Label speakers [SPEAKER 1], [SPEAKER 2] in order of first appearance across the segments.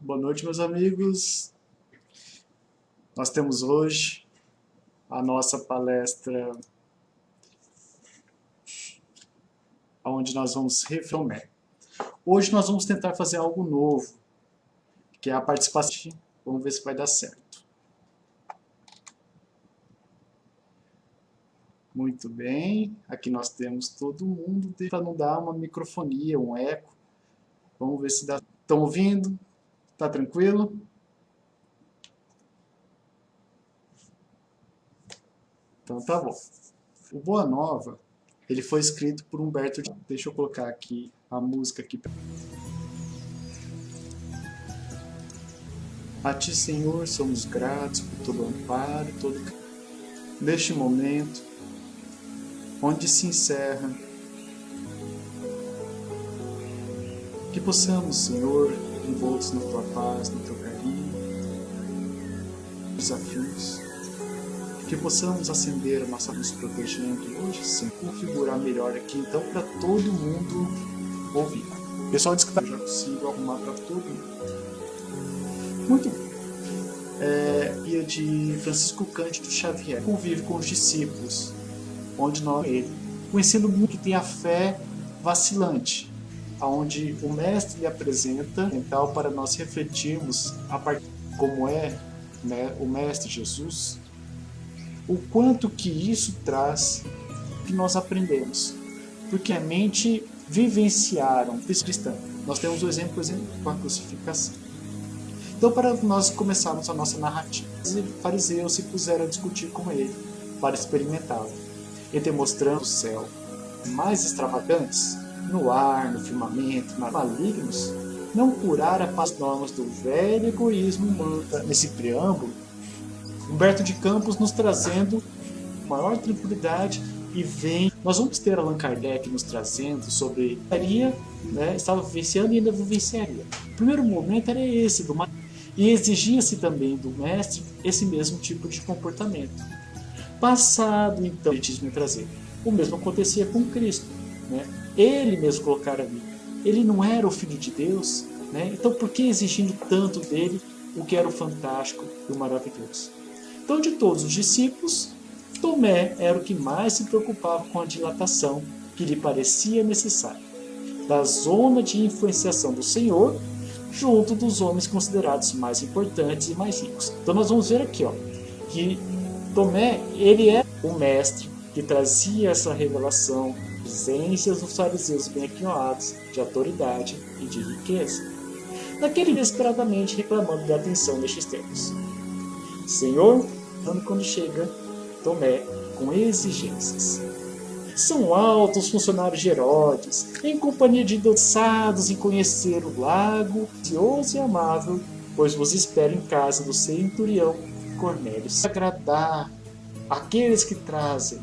[SPEAKER 1] Boa noite, meus amigos. Nós temos hoje a nossa palestra onde nós vamos refletir. Hoje nós vamos tentar fazer algo novo, que é a participação. Vamos ver se vai dar certo. Muito bem. Aqui nós temos todo mundo para não dar uma microfonia, um eco. Vamos ver se dá. Estão ouvindo? Tá tranquilo? Então tá bom. O Boa Nova, ele foi escrito por Humberto. Deixa eu colocar aqui a música aqui. A Ti, Senhor, somos gratos por todo o amparo, neste momento, onde se encerra, que possamos, Senhor, envoltos na Tua paz, no Teu carinho, desafios, que possamos acender a nossa luz protegendo hoje, sim, configurar melhor aqui, então, para todo mundo ouvir. O pessoal diz que já consigo arrumar para todo mundo. Muito bem. Guia de Francisco Cândido Xavier. Convive com os discípulos, onde nós conhecendo muito que tem a fé vacilante, onde o mestre lhe apresenta, então, para nós refletirmos a partir como é, né, o mestre Jesus, o quanto que isso traz que nós aprendemos, porque a mente vivenciaram cristã. Nós temos o exemplo com a crucificação. Então, para nós começarmos a nossa narrativa, os fariseus se puseram a discutir com ele para experimentá-lo, e demonstrando o céu mais extravagantes, no ar, no firmamento, malignos, não curar as normas do velho egoísmo humano. Nesse preâmbulo, Humberto de Campos nos trazendo maior tranquilidade e vem. Nós vamos ter Allan Kardec nos trazendo sobre né, estava vivenciando e ainda vivenciaria. O primeiro momento era esse, e exigia-se também do mestre esse mesmo tipo de comportamento. Passado, então, o espiritismo trazer. O mesmo acontecia com Cristo. Né? Ele mesmo colocara ali. Ele não era o Filho de Deus, né? Então por que exigindo tanto dele o que era o fantástico e o maravilhoso? Então, de todos os discípulos, Tomé era o que mais se preocupava com a dilatação que lhe parecia necessária da zona de influenciação do Senhor junto dos homens considerados mais importantes e mais ricos. Então nós vamos ver aqui, que Tomé, ele é o mestre que trazia essa revelação, exigências dos fariseus bem aquinhoados de autoridade e de riqueza, naquele desesperadamente reclamando da atenção nestes tempos. Senhor, quando chega Tomé com exigências. São altos funcionários de Herodes, em companhia de doçados em conhecer o lago, ansioso e amável, pois vos espero em casa do centurião Cornélio. Agradar aqueles que trazem.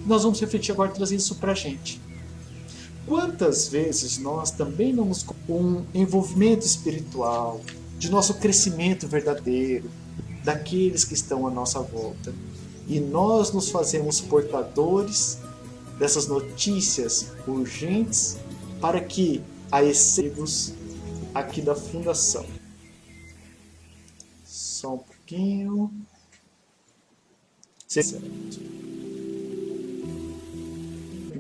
[SPEAKER 1] Nós vamos refletir agora e trazer isso para a gente. Quantas vezes nós também não nos com um envolvimento espiritual, de nosso crescimento verdadeiro, daqueles que estão à nossa volta, e nós nos fazemos portadores dessas notícias urgentes para que a essência aqui da fundação. Só um pouquinho. Certo.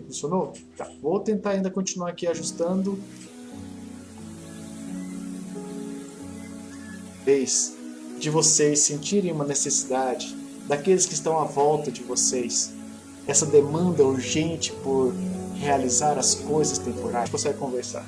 [SPEAKER 1] Funcionou? Tá. Vou tentar ainda continuar aqui ajustando. De vocês sentirem uma necessidade, daqueles que estão à volta de vocês, essa demanda urgente por realizar as coisas temporais, você vai conversar.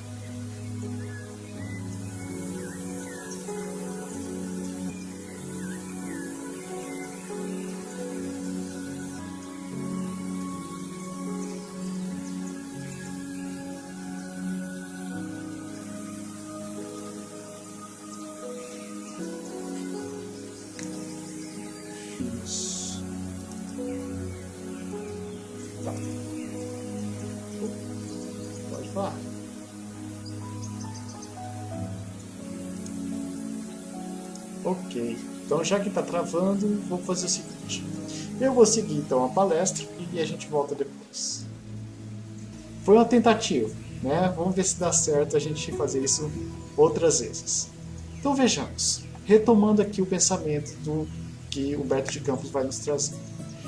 [SPEAKER 1] Tá. Pode falar. Ok. Então, já que está travando, vou fazer o seguinte. Eu vou seguir então a palestra e a gente volta depois. Foi uma tentativa, né? Vamos ver se dá certo a gente fazer isso outras vezes. Então vejamos, retomando aqui o pensamento do que Humberto de Campos vai nos trazer.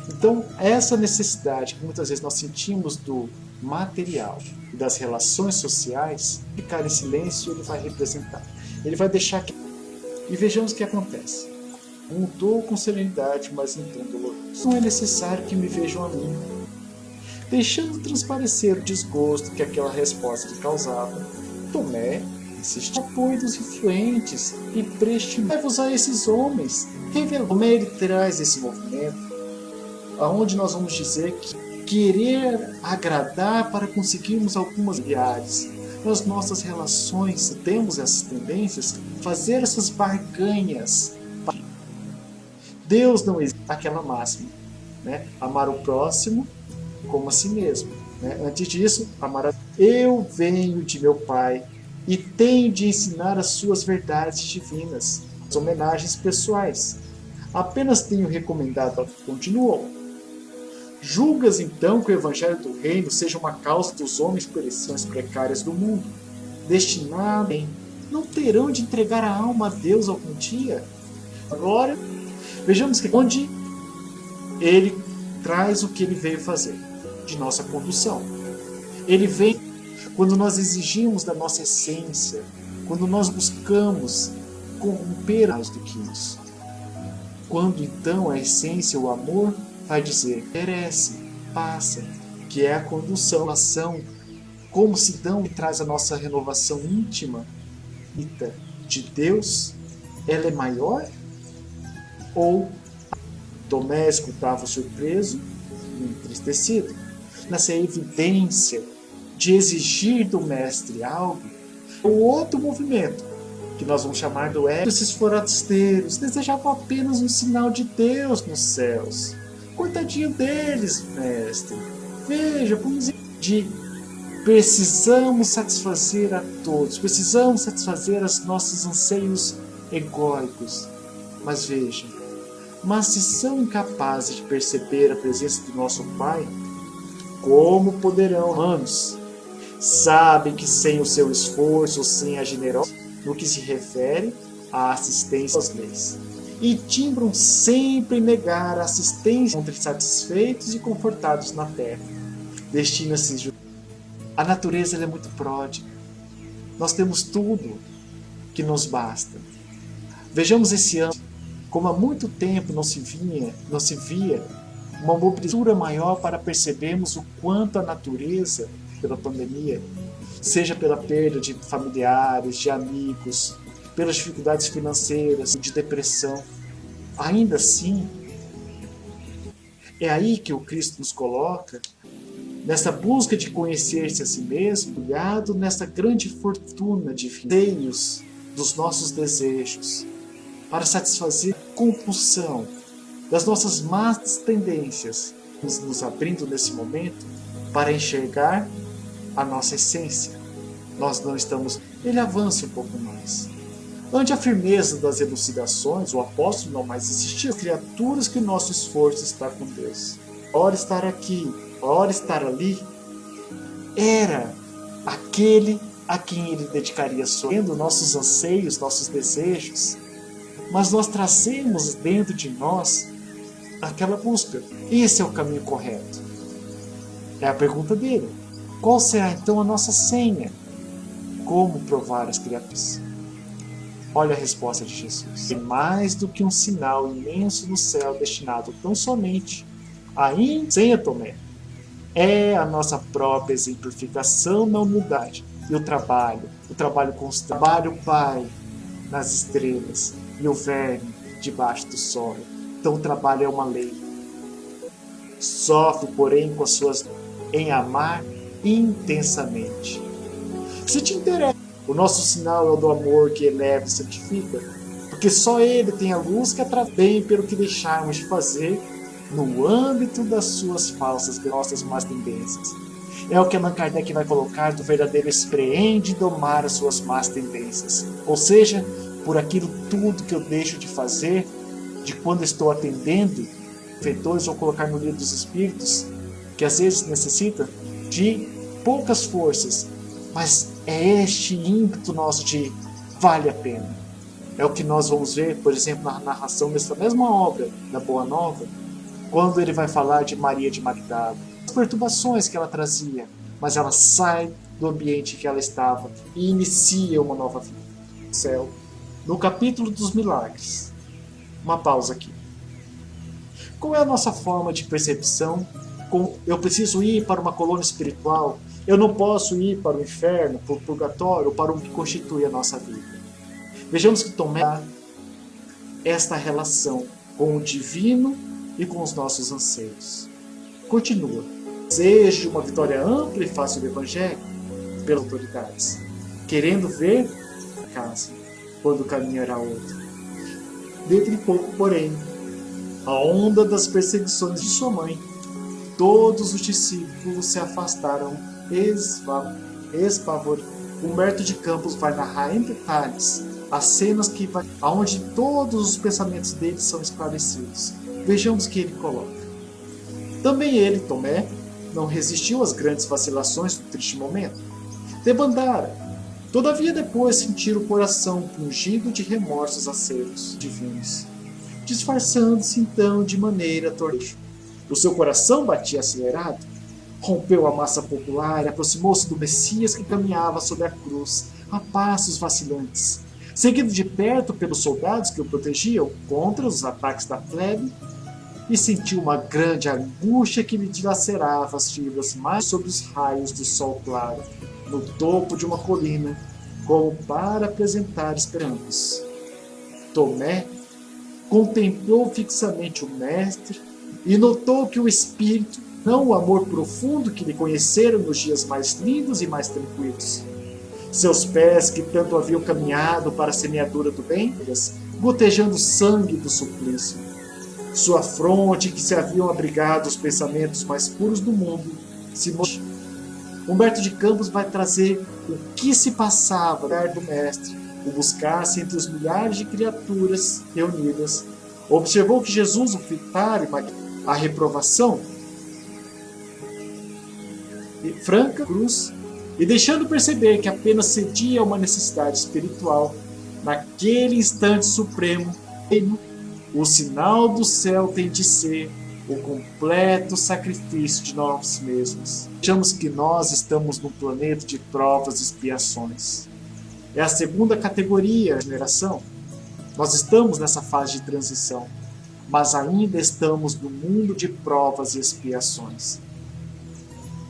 [SPEAKER 1] Então, essa necessidade que muitas vezes nós sentimos do material e das relações sociais, ficar em silêncio, ele vai representar. Ele vai deixar que... E vejamos o que acontece. Mudou com serenidade, mas em tom doloroso. Não é necessário que me vejam a mim. Deixando transparecer o desgosto que aquela resposta lhe causava, Tomé insistiu no apoio dos influentes e prestimai-vos a esses homens. Tomé, ele traz esse movimento aonde nós vamos dizer que querer agradar para conseguirmos algumas viagens. Nas nossas relações temos essas tendências, fazer essas barganhas. Deus não existe aquela máxima, né? Amar o próximo como a si mesmo, né? Antes disso, amar a... Eu venho de meu Pai e tenho de ensinar as suas verdades divinas, as homenagens pessoais. Apenas tenho recomendado, continuou. Julgas então que o Evangelho do Reino seja uma causa dos homens pereções precárias do mundo, destinado em não terão de entregar a alma a Deus algum dia? Agora, vejamos que onde ele traz o que ele veio fazer, de nossa condução. Ele vem quando nós exigimos da nossa essência, quando nós buscamos corromper mais do que isso. Quando então a essência, o amor, vai dizer, perece, passa, que é a condução, a ação, como se dão e traz a nossa renovação íntima de Deus, ela é maior? Ou Tomé escutava surpreso e entristecido? Nessa evidência de exigir do mestre algo, o outro movimento, que nós vamos chamar do ego, esses forasteiros desejavam apenas um sinal de Deus nos céus. Coitadinho deles, mestre. Veja, vamos de precisamos satisfazer a todos, precisamos satisfazer os nossos anseios egóicos. Mas veja, se são incapazes de perceber a presença do nosso Pai, como poderão humanos? Sabem que sem o seu esforço, sem a generosidade, no que se refere à assistência às leis, e timbram sempre negar a assistência entre satisfeitos e confortados na terra. Destina-se. A natureza ela é muito pródiga. Nós temos tudo que nos basta. Vejamos esse ano, como há muito tempo não se via uma mobilização maior para percebermos o quanto a natureza, pela pandemia, seja pela perda de familiares, de amigos, pelas dificuldades financeiras, de depressão. Ainda assim, é aí que o Cristo nos coloca, nessa busca de conhecer-se a si mesmo, ligado nessa grande fortuna de anseios dos nossos desejos, para satisfazer a compulsão das nossas más tendências, nos abrindo nesse momento para enxergar a nossa essência. Nós não estamos... Ele avança um pouco mais. Ante a firmeza das elucidações, o apóstolo não mais existia. Criaturas que o nosso esforço está com Deus. Ora estar aqui, ora estar ali, era aquele a quem ele dedicaria sorrindo nossos anseios, nossos desejos. Mas nós trazemos dentro de nós aquela busca. Esse é o caminho correto. É a pergunta dele. Qual será então a nossa senha? Como provar as criaturas? Olha a resposta de Jesus. É mais do que um sinal imenso no céu destinado tão somente a senha, Tomé. É a nossa própria exemplificação na humildade e o trabalho constante. Trabalho o Pai nas estrelas e o verme debaixo do sol. Então o trabalho é uma lei. Sofre, porém, com as suas em amar intensamente. Se te interessa, o nosso sinal é o do amor que eleva e santifica, porque só ele tem a luz que atrai bem pelo que deixarmos de fazer no âmbito das suas falsas, nossas más tendências. É o que Allan Kardec vai colocar do verdadeiro espreende domar as suas más tendências, ou seja, por aquilo tudo que eu deixo de fazer, de quando estou atendendo feitores, ou colocar no livro dos Espíritos, que às vezes necessita de poucas forças, mas é este ímpeto nosso de vale a pena. É o que nós vamos ver, por exemplo, na narração dessa mesma obra, da Boa Nova, quando ele vai falar de Maria de Magdala. As perturbações que ela trazia, mas ela sai do ambiente que ela estava e inicia uma nova vida. Céu. No capítulo dos milagres. Uma pausa aqui. Qual é a nossa forma de percepção? Eu preciso ir para uma colônia espiritual? Eu não posso ir para o inferno, para o purgatório, para o que constitui a nossa vida. Vejamos que Tomé esta relação com o divino e com os nossos anseios. Continua. Desejo de uma vitória ampla e fácil do Evangelho pelas autoridades, querendo ver a casa, quando o caminho era outro. Dentro de pouco, porém, a onda das perseguições de sua mãe, todos os discípulos se afastaram espavoridos. Humberto de Campos vai narrar em detalhes as cenas onde todos os pensamentos dele são esclarecidos. Vejamos o que ele coloca. Também ele, Tomé, não resistiu às grandes vacilações do triste momento. Debandara. Todavia depois sentir o coração pungido de remorsos aceros divinos, disfarçando-se então de maneira torneira. O seu coração batia acelerado, rompeu a massa popular e aproximou-se do Messias que caminhava sob a cruz, a passos vacilantes, seguido de perto pelos soldados que o protegiam contra os ataques da plebe, e sentiu uma grande angústia que lhe dilacerava as fibras mais sob os raios do sol claro, no topo de uma colina, como para apresentar esperanças. Tomé contemplou fixamente o Mestre e notou que o Espírito, não o amor profundo que lhe conheceram nos dias mais lindos e mais tranquilos. Seus pés, que tanto haviam caminhado para a semeadura do bem, gotejando o sangue do suplício. Sua fronte, que se haviam abrigado os pensamentos mais puros do mundo, se mostrou. Humberto de Campos vai trazer o que se passava no lugar do Mestre, o buscasse entre os milhares de criaturas reunidas. Observou que Jesus o fitara a reprovação franca cruz, e deixando perceber que apenas cedia a uma necessidade espiritual, naquele instante supremo, o sinal do céu tem de ser o completo sacrifício de nós mesmos. Vejamos que nós estamos num planeta de provas e expiações. É a segunda categoria da geração. Nós estamos nessa fase de transição, mas ainda estamos no mundo de provas e expiações.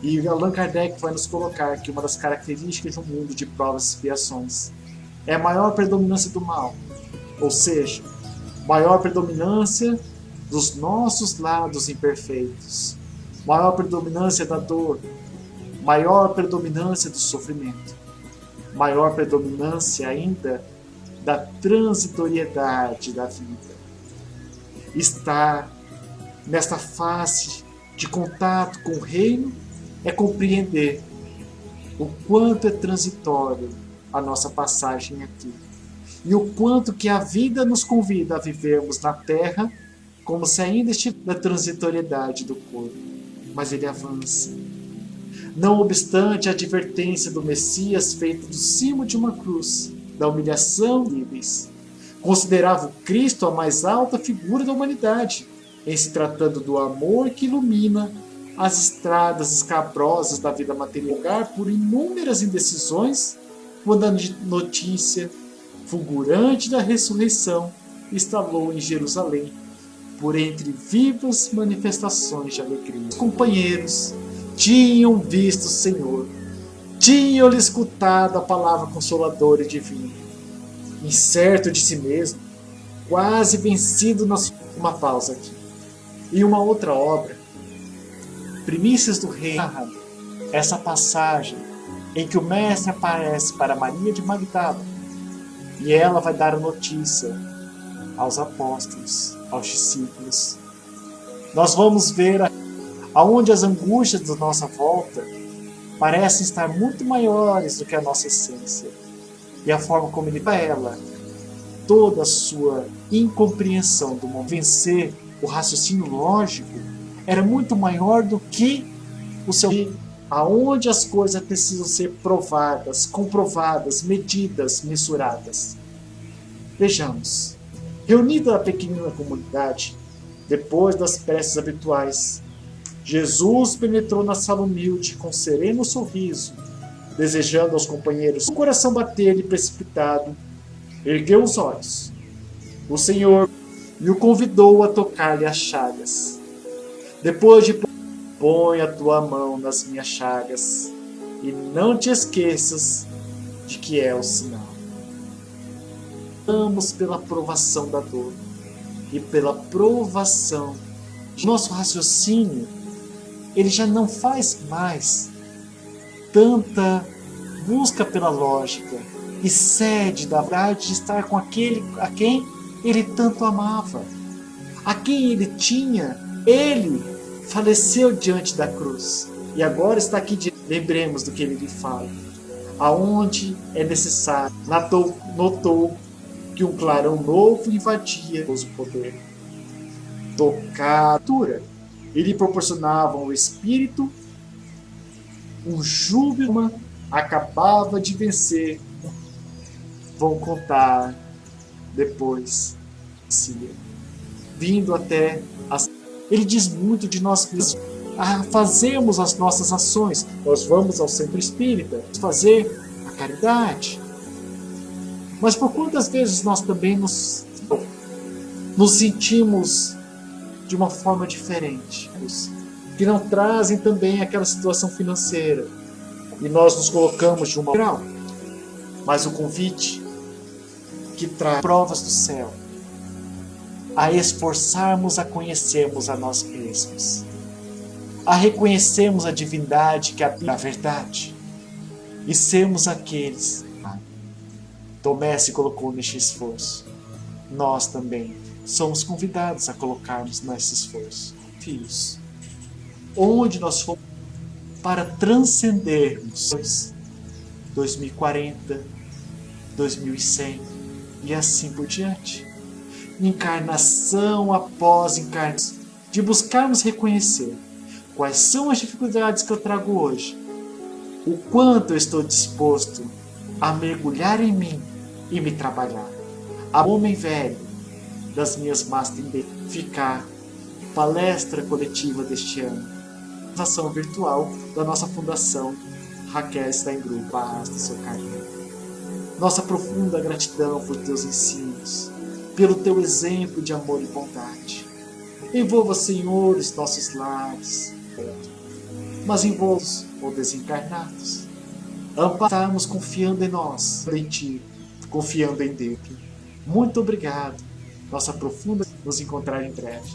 [SPEAKER 1] E Allan Kardec vai nos colocar que uma das características do mundo de provas e expiações é a maior predominância do mal, ou seja, maior predominância dos nossos lados imperfeitos, maior predominância da dor, maior predominância do sofrimento, maior predominância ainda da transitoriedade da vida. Estar nesta fase de contato com o reino é compreender o quanto é transitório a nossa passagem aqui e o quanto que a vida nos convida a vivermos na Terra como se ainda estivesse na transitoriedade do corpo, mas ele avança. Não obstante a advertência do Messias feita do cimo de uma cruz, da humilhação livres, considerava o Cristo a mais alta figura da humanidade, em se tratando do amor que ilumina as estradas escabrosas da vida material, por inúmeras indecisões, quando a notícia fulgurante da ressurreição estalou em Jerusalém, por entre vivas manifestações de alegria. Os companheiros tinham visto o Senhor, tinham-lhe escutado a palavra consoladora e divina. Incerto de si mesmo, quase vencido na sua... Uma pausa aqui. E uma outra obra, Primícias do Reino, essa passagem em que o Mestre aparece para Maria de Magdala e ela vai dar a notícia aos apóstolos, aos discípulos. Nós vamos ver aonde as angústias da nossa volta parecem estar muito maiores do que a nossa essência, e a forma como ele para ela toda a sua incompreensão do mundo, vencer o raciocínio lógico, era muito maior do que o seu aonde as coisas precisam ser provadas, comprovadas, medidas, mensuradas. Vejamos, reunida a pequenina comunidade, depois das preces habituais, Jesus penetrou na sala humilde com sereno sorriso, desejando aos companheiros o coração bater-lhe precipitado, ergueu os olhos. O Senhor e o convidou a tocar-lhe as chagas. Depois de põe a tua mão nas minhas chagas e não te esqueças de que é o sinal. Oramos pela provação da dor e pela provação de nosso raciocínio. Ele já não faz mais tanta busca pela lógica e cede da verdade de estar com aquele a quem ele tanto amava, a quem ele tinha. Ele faleceu diante da cruz e agora está aqui. Lembremos do que ele lhe fala. Aonde é necessário, notou que um clarão novo invadia o poder. Tocadura, ele proporcionava ao espírito um júbilo, acabava de vencer. Vão contar depois, vindo até as... Ele diz muito de nós fazemos as nossas ações. Nós vamos ao centro espírita fazer a caridade. Mas por quantas vezes nós também nos sentimos de uma forma diferente, que não trazem também aquela situação financeira, e nós nos colocamos de uma grau. Mas o convite que traz provas do céu, a esforçarmos a conhecermos a nós mesmos, a reconhecermos a divindade que habita a verdade, e sermos aqueles Tomé se colocou neste esforço. Nós também somos convidados a colocarmos nesse esforço. Filhos, onde nós fomos para transcendermos 2040, 2100 e assim por diante. Encarnação após encarnação, de buscarmos reconhecer quais são as dificuldades que eu trago hoje, o quanto eu estou disposto a mergulhar em mim e me trabalhar. A homem velho das minhas más tendências. Ficar palestra coletiva deste ano, ação virtual da nossa fundação Raquel Steingruber, paz do seu carinho. Nossa profunda gratidão por teus ensinos, pelo teu exemplo de amor e bondade. Envolva, Senhor, os nossos lares, mas envolva os desencarnados. Ampararmos confiando em nós, em Ti, confiando em Deus. Muito obrigado. Nossa profunda nos encontrar em breve.